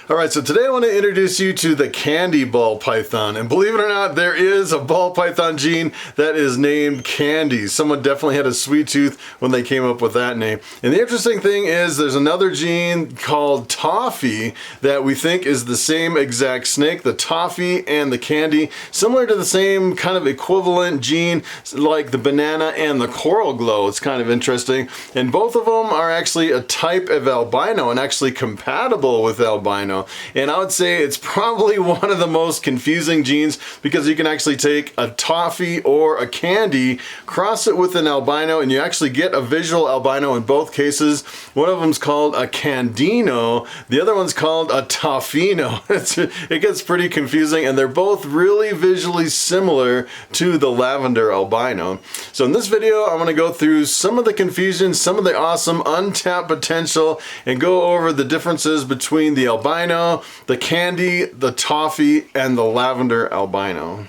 Alright, so today I want to introduce you to the candy ball python, and believe it or not, there is a ball python gene that is named Candy. Someone definitely had a sweet tooth when they came up with that name. And the interesting thing is there's another gene called Toffee that we think is the same exact snake, the Toffee and the Candy, similar to the same kind of equivalent gene like the banana and the coral glow. It's kind of interesting. And both of them are actually a type of albino and actually compatible with albino. And I would say it's probably one of the most confusing genes because you can actually take a Toffee or a Candy, cross it with an albino, and you actually get a visual albino in both cases. One of them's called a Candino, the other one's called a Toffino. It gets pretty confusing, and they're both really visually similar to the Lavender Albino. So in this video, I'm going to go through some of the confusion, some of the awesome untapped potential, and go over the differences between the albino, the Candy, the Toffee, and the Lavender Albino.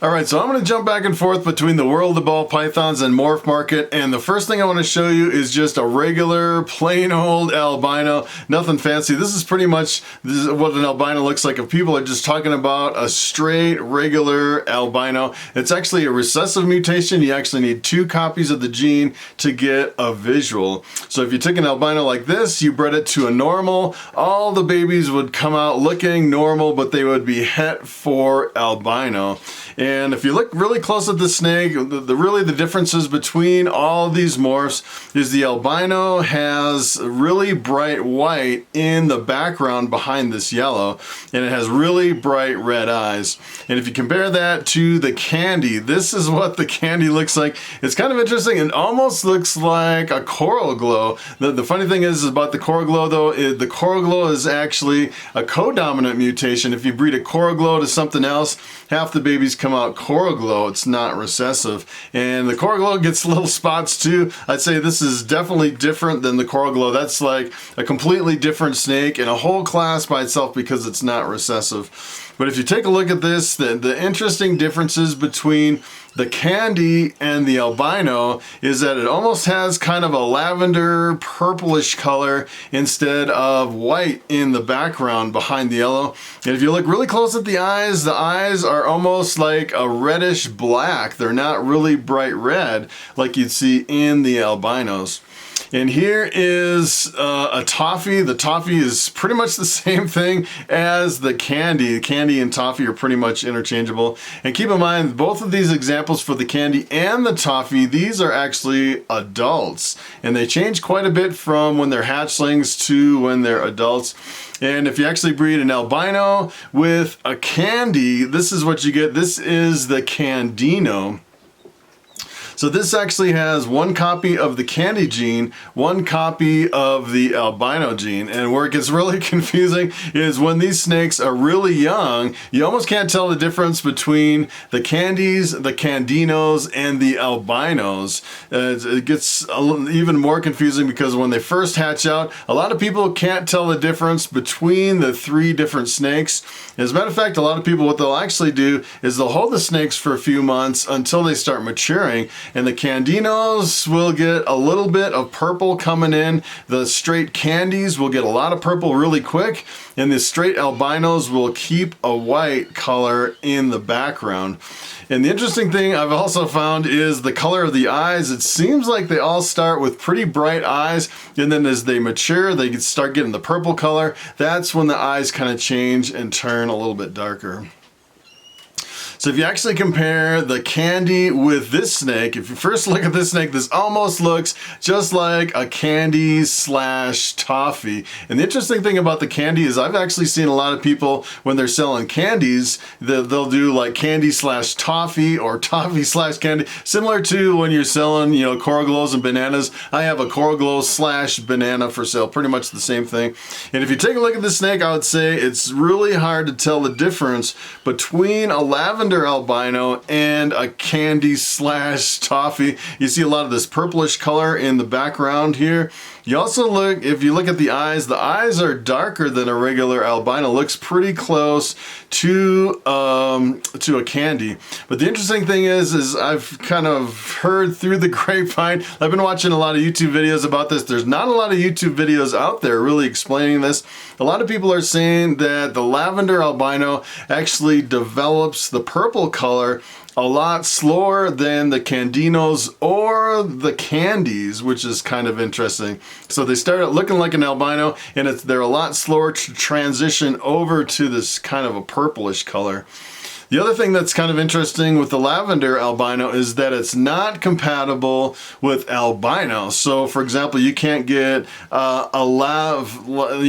Alright, so I'm going to jump back and forth between the world of ball pythons and Morph market, and the first thing I want to show you is just a regular, plain old albino. Nothing fancy. This is what an albino looks like if people are just talking about a straight, regular albino. It's actually a recessive mutation. You actually need 2 copies of the gene to get a visual. So if you took an albino like this, you bred it to a normal, all the babies would come out looking normal, but they would be het for albino. And if you look really close at the snake, really the differences between all of these morphs is the albino has really bright white in the background behind this yellow, and it has really bright red eyes. And if you compare that to the Candy, this is what the Candy looks like. It's kind of interesting. It almost looks like a coral glow. The funny thing is about the coral glow though, the coral glow is actually a co-dominant mutation. If you breed a coral glow to something else, half the babies come out coral glow. It's not recessive, and the coral glow gets little spots too. I'd say this is definitely different than the coral glow. That's like a completely different snake and a whole class by itself because it's not recessive. But if you take a look at this, the interesting differences between the Candy and the albino is that it almost has kind of a lavender purplish color instead of white in the background behind the yellow. And if you look really close at the eyes are almost like a reddish black. They're not really bright red like you'd see in the albinos. And here is a Toffee. The Toffee is pretty much the same thing as the Candy. Candy and Toffee are pretty much interchangeable. And keep in mind, both of these examples for the Candy and the Toffee, these are actually adults. And they change quite a bit from when they're hatchlings to when they're adults. And if you actually breed an albino with a Candy, this is what you get. This is the Candino. So this actually has 1 copy of the Candy gene, 1 copy of the albino gene. And where it gets really confusing is when these snakes are really young, you almost can't tell the difference between the Candies, the Candinos, and the albinos. It gets even more confusing because when they first hatch out, a lot of people can't tell the difference between the 3 different snakes. As a matter of fact, a lot of people, what they'll actually do is they'll hold the snakes for a few months until they start maturing. And the Candinos will get a little bit of purple coming in. The straight Candies will get a lot of purple really quick. And the straight albinos will keep a white color in the background. And the interesting thing I've also found is the color of the eyes. It seems like they all start with pretty bright eyes, and then as they mature, they start getting the purple color. That's when the eyes kind of change and turn a little bit darker. So if you actually compare the Candy with this snake, if you first look at this snake, this almost looks just like a Candy slash Toffee. And the interesting thing about the Candy is I've actually seen a lot of people when they're selling candies, they'll do like Candy slash Toffee or Toffee slash Candy, similar to when you're selling, you know, coral glows and bananas. I have a coral glow slash banana for sale, pretty much the same thing. And if you take a look at this snake, I would say it's really hard to tell the difference between a lavender Lavender Albino and a Candy slash Toffee. You see a lot of this purplish color in the background here. You also look, if you look at the eyes are darker than a regular albino. Looks pretty close to a candy. But the interesting thing is I've kind of heard through the grapevine, I've been watching a lot of YouTube videos about this. There's not a lot of YouTube videos out there really explaining this. A lot of people are saying that the Lavender Albino actually develops the purple color a lot slower than the Candinos or the Candies, which is kind of interesting. So they start looking like an albino, and they're a lot slower to transition over to this kind of a purplish color. The other thing that's kind of interesting with the Lavender Albino is that it's not compatible with albino. So for example, you can't get a Lavender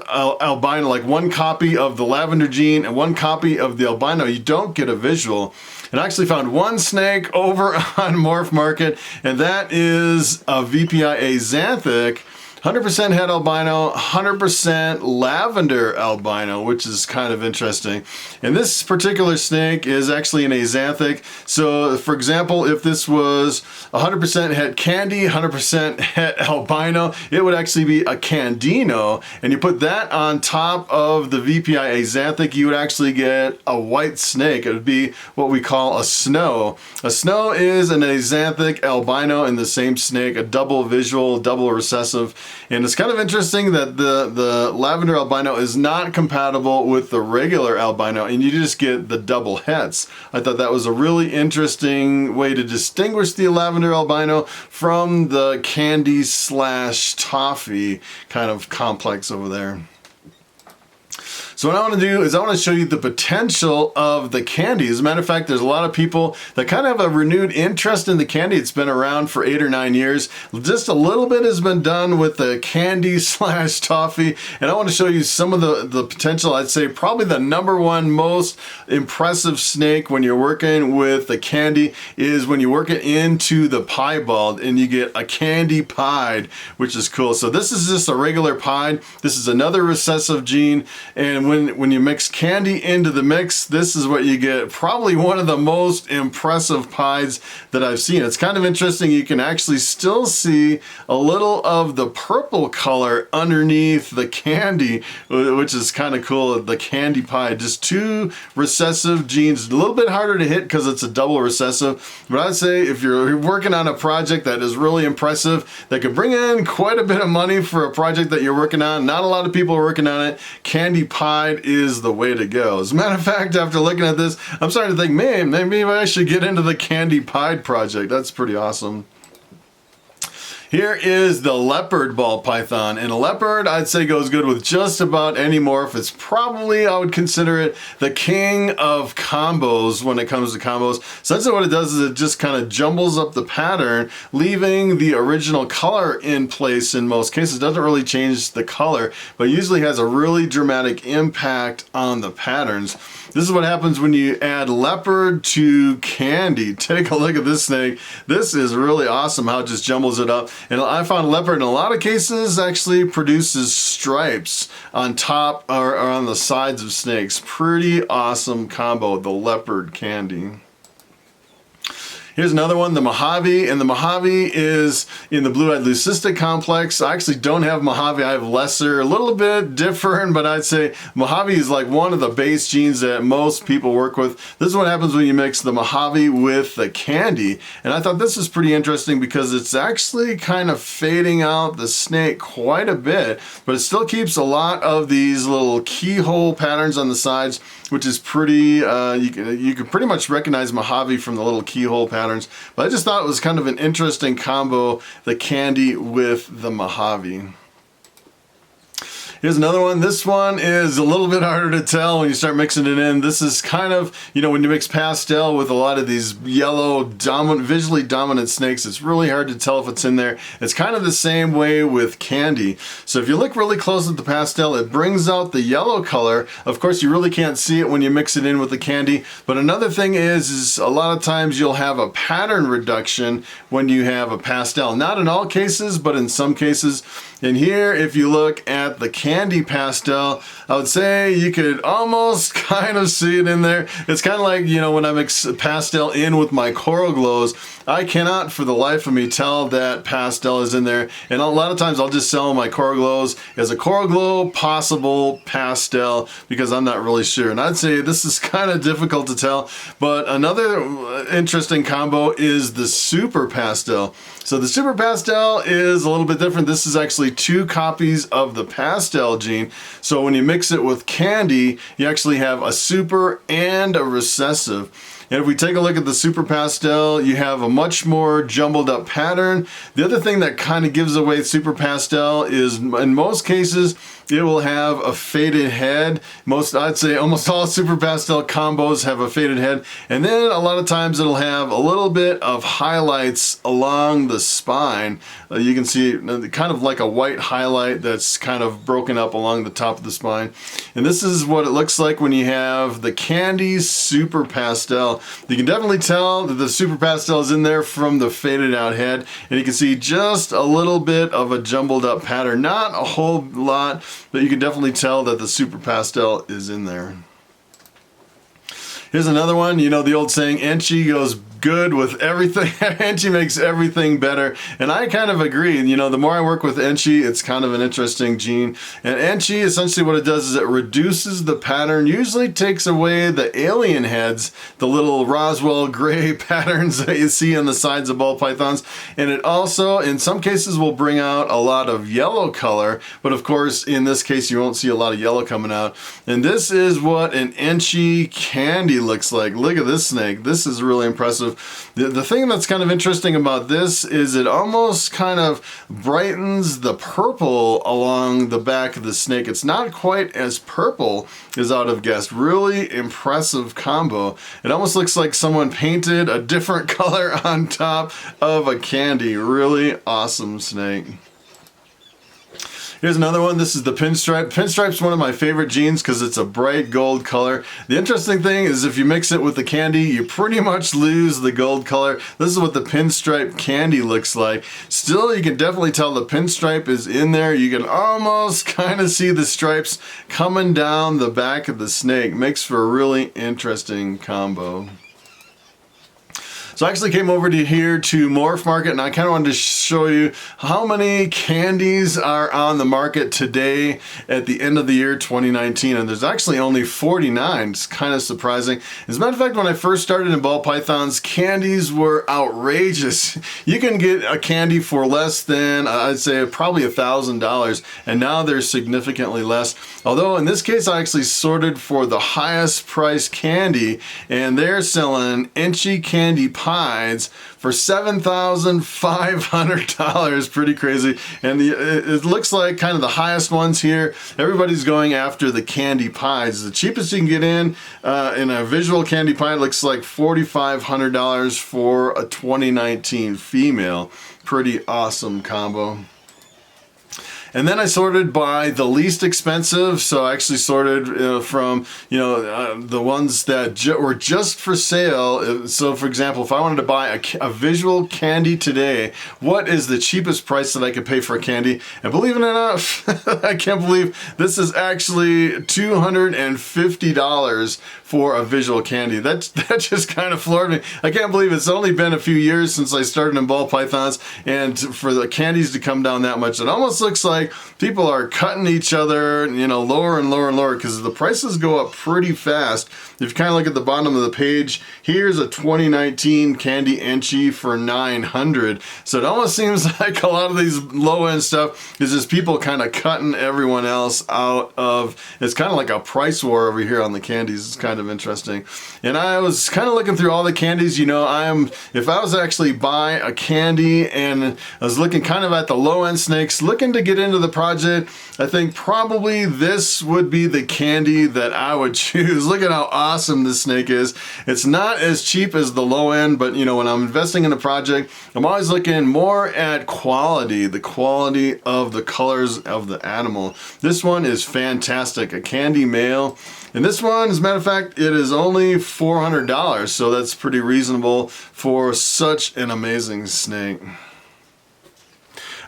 Albino, like one copy of the Lavender gene and one copy of the albino. You don't get a visual. And I actually found one snake over on Morph Market, and that is a VPI Axanthic. 100% het albino, 100% lavender albino, which is kind of interesting. And this particular snake is actually an Axanthic. So for example, if this was 100% het candy, 100% het albino, it would actually be a Candino. And you put that on top of the VPI Axanthic, you would actually get a white snake. It would be what we call a snow. A snow is an Axanthic albino in the same snake, a double visual, double recessive. And it's kind of interesting that the Lavender Albino is not compatible with the regular albino, and you just get the double hets. I thought that was a really interesting way to distinguish the Lavender Albino from the Candy slash Toffee kind of complex over there. So what I want to do is I want to show you the potential of the candy. As a matter of fact, there's a lot of people that kind of have a renewed interest in the candy. It's been around for 8 or 9 years. Just a little bit has been done with the candy slash Toffee, and I want to show you some of the potential. I'd say probably the #1 most impressive snake when you're working with the candy is when you work it into the piebald and you get a candy pied, which is cool. So this is just a regular pied. This is another recessive gene, and when you mix candy into the mix, this is what you get. Probably one of the most impressive pies that I've seen. It's kind of interesting. You can actually still see a little of the purple color underneath the candy, which is kind of cool. The candy pie, just 2 recessive genes. A little bit harder to hit because it's a double recessive. But I'd say if you're working on a project that is really impressive, that could bring in quite a bit of money for a project that you're working on, not a lot of people are working on it, candy pie is the way to go. As a matter of fact, after looking at this, I'm starting to think, man, maybe I should get into the candy pied project. That's pretty awesome. Here is the leopard ball python, and a leopard I'd say goes good with just about any morph. It's probably, I would consider it the king of combos when it comes to combos. So that's what it does, is it just kind of jumbles up the pattern, leaving the original color in place in most cases. It doesn't really change the color, but usually has a really dramatic impact on the patterns. This is what happens when you add leopard to candy. Take a look at this snake. This is really awesome how it just jumbles it up. And I found leopard in a lot of cases actually produces stripes on top or on the sides of snakes. Pretty awesome combo, the leopard candy. Here's another one, the Mojave, and the Mojave is in the blue-eyed leucistic complex. I actually don't have Mojave, I have lesser, a little bit different, but I'd say Mojave is like one of the base genes that most people work with. This is what happens when you mix the Mojave with the candy, and I thought this is pretty interesting because it's actually kind of fading out the snake quite a bit, but it still keeps a lot of these little keyhole patterns on the sides, which is pretty, you can pretty much recognize Mojave from the little keyhole patterns. But I just thought it was kind of an interesting combo, the candy with the Mojave. Here's another one. This one is a little bit harder to tell when you start mixing it in. This is kind of, you know, when you mix pastel with a lot of these yellow, visually dominant snakes, it's really hard to tell if it's in there. It's kind of the same way with candy. So if you look really close at the pastel, it brings out the yellow color. Of course, you really can't see it when you mix it in with the candy. But another thing is a lot of times you'll have a pattern reduction when you have a pastel. Not in all cases, but in some cases. And here, if you look at the candy pastel, I would say you could almost kind of see it in there. It's kind of like, you know, when I mix pastel in with my coral glows, I cannot for the life of me tell that pastel is in there. And a lot of times I'll just sell my coral glows as a coral glow possible pastel because I'm not really sure. And I'd say this is kind of difficult to tell. But another interesting combo is the super pastel. So the super pastel is a little bit different. This is actually 2 copies of the pastel gene. So when you mix it with candy, you actually have a super and a recessive. And if we take a look at the super pastel, you have a much more jumbled up pattern. The other thing that kind of gives away super pastel is in most cases, it will have a faded head. I'd say almost all super pastel combos have a faded head. And then a lot of times it'll have a little bit of highlights along the spine. You can see kind of like a white highlight that's kind of broken up along the top of the spine. And this is what it looks like when you have the candy super pastel. You can definitely tell that the super pastel is in there from the faded out head. And you can see just a little bit of a jumbled up pattern. Not a whole lot, but you can definitely tell that the super pastel is in there. Here's another one. You know the old saying, Enchi goes good with everything. Enchi makes everything better. And I kind of agree. You know, the more I work with Enchi, it's kind of an interesting gene. And Enchi, essentially what it does is it reduces the pattern, usually takes away the alien heads, the little Roswell gray patterns that you see on the sides of ball pythons. And it also, in some cases, will bring out a lot of yellow color. But of course, in this case, you won't see a lot of yellow coming out. And this is what an Enchi candy looks like. Look at this snake. This is really impressive. The thing that's kind of interesting about this is it almost kind of brightens the purple along the back of the snake. It's not quite as purple as I would have guessed. Really impressive combo. It almost looks like someone painted a different color on top of a candy. Really awesome snake. Here's another one. This is the Pinstripe. Pinstripe's one of my favorite genes because it's a bright gold color. The interesting thing is if you mix it with the candy, you pretty much lose the gold color. This is what the Pinstripe candy looks like. Still, you can definitely tell the Pinstripe is in there. You can almost kind of see the stripes coming down the back of the snake. Makes for a really interesting combo. So I actually came over to here to Morph Market and I kind of wanted to show you how many candies are on the market today at the end of the year 2019, and there's actually only 49. It's kind of surprising. As a matter of fact, when I first started in ball pythons, candies were outrageous. You can get a candy for less than, I'd say, probably $1,000, and now they're significantly less. Although in this case, I actually sorted for the highest price candy, and they're selling Enchi candy pies for $7,500. Pretty crazy. And it looks like kind of the highest ones here. Everybody's going after the candy pies. The cheapest you can get in a visual candy pie looks like $4,500 for a 2019 female. Pretty awesome combo. And then I sorted by the least expensive, so I actually sorted from the ones that were just for sale. So for example, if I wanted to buy a visual candy today, what is the cheapest price that I could pay for a candy? And believe it or not, I can't believe this is actually $250 for a visual candy. That just kind of floored me. I can't believe it's only been a few years since I started in ball pythons, and for the candies to come down that much, it almost looks like people are cutting each other, lower and lower and lower because the prices go up pretty fast. If you kind of look at the bottom of the page, here's a 2019 candy Enchi for $900. So it almost seems like a lot of these low-end stuff is just people kind of cutting everyone else out of. It's kind of like a price war over here on the candies. It's kind of interesting. And I was kind of looking through all the candies. If I was actually buy a candy and I was looking kind of at the low-end snakes, looking to get into the project, I think probably this would be the candy that I would choose. Look at how awesome this snake is. It's not as cheap as the low end, but when I'm investing in a project, I'm always looking more at quality, the quality of the colors of the animal. This one is fantastic, a candy male. And this one, as a matter of fact, it is only $400, so that's pretty reasonable for such an amazing snake.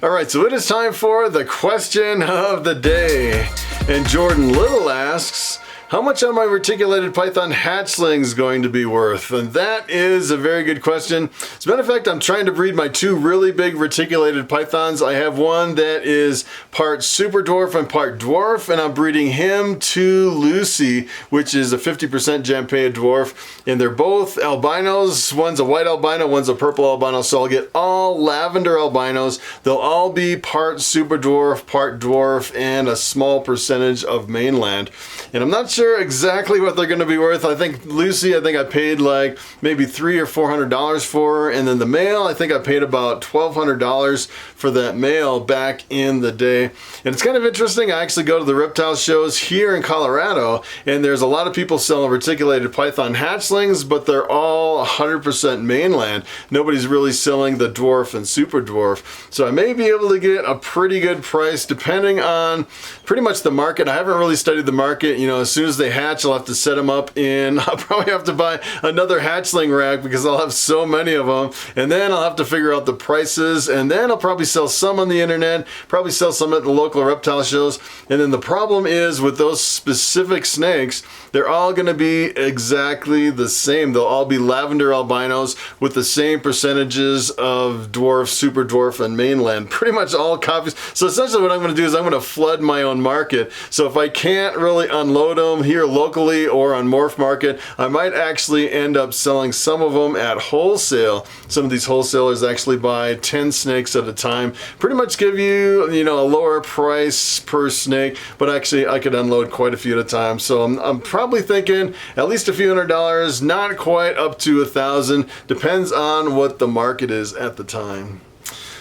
All right, so it is time for the question of the day. And Jordan Little asks, how much are my reticulated python hatchlings going to be worth? And that is a very good question. As a matter of fact, I'm trying to breed my two really big reticulated pythons. I have one that is part super dwarf and part dwarf, and I'm breeding him to Lucy, which is a 50% Jampea dwarf. And they're both albinos. One's a white albino, one's a purple albino. So I'll get all lavender albinos. They'll all be part super dwarf, and a small percentage of mainland. And I'm not sure exactly what they're going to be worth. I think Lucy, I paid like maybe $300 or $400 for her, and then the male, I think I paid about $1,200 for that male back in the day. And it's kind of interesting. I actually go to the reptile shows here in Colorado, and there's a lot of people selling reticulated python hatchlings, but they're all 100% mainland. Nobody's really selling the dwarf and super dwarf. So I may be able to get a pretty good price depending on pretty much the market. I haven't really studied the market. You know, as soon as they hatch, I'll have to set them up in, I'll probably have to buy another hatchling rack because I'll have so many of them. And then I'll have to figure out the prices, and then I'll probably sell some on the internet, probably sell some at the local reptile shows. And then the problem is with those specific snakes, they're all going to be exactly the same. They'll all be lavender albinos with the same percentages of dwarf, super dwarf, and mainland. Pretty much all copies. So essentially what I'm going to do is I'm going to flood my own market. So if I can't really unload them here locally or on Morph Market, I might actually end up selling some of them at wholesale. Some of these wholesalers actually buy 10 snakes at a time. Pretty much give you, a lower price per snake, but actually I could unload quite a few at a time. So I'm probably thinking at least a few $100s, not quite up to $1,000. Depends on what the market is at the time.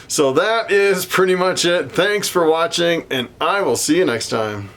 So that is pretty much it. Thanks for watching, and I will see you next time.